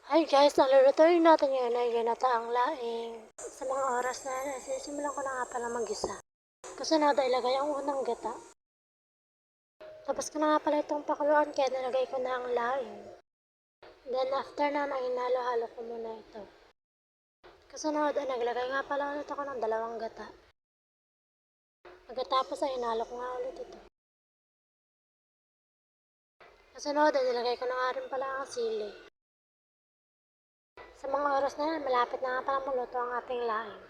Hi guys, nalulutuin natin ngayon ay ginataang laing. Sa mga oras na yan, sisimulan ko na nga pala mag-isa. Kasunod ay ilagay ang unang gata. Tapos ko na nga pala itong pakuluan kaya nilagay ko na ang laing. Then after na inhalo-halo ko muna ito. Kasunod ay naglagay nga pala ulit ako ng dalawang gata. Pagkatapos ay inhalo ko nga ulit ito. Kasunod ay nilagay ko na nga rin pala ang sili. Sa mga oras na yan, malapit na nga pala maluto ang ating laing.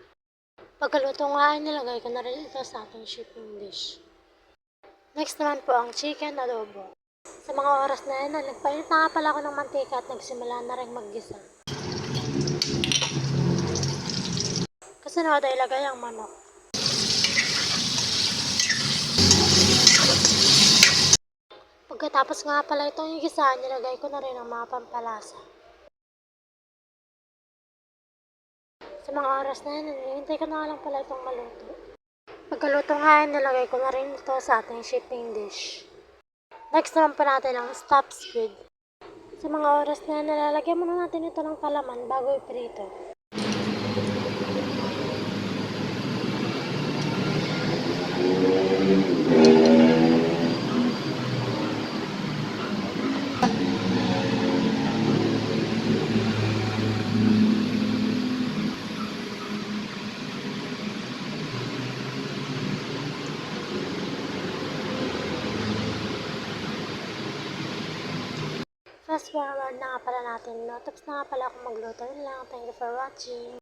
Pagkaluto nga ay nilagay ko na rin ito sa ating shipping dish. Next naman po ang chicken adobo. Sa mga oras na yan, nagpainit na nga pala ako ng mantika at nagsimula na rin maggisa. Kasunod ay ilagay ang manok. Pagkatapos nga pala itong igisa, nilagay ko na rin ang mga pampalasa. Sa mga oras na yan, hinihintay ko na lang pala itong maluto. Pagkaluto nga ay nilagay ko na rin ito sa ating shipping dish. Next naman pa natin ang stuffed squid. Sa mga oras na yan, nalalagyan muna natin ito ng kalaman bago iprito. Fast forward na nga pala natin, no? Tapos na nga pala ako magluto. Yun lang. Thank you for watching.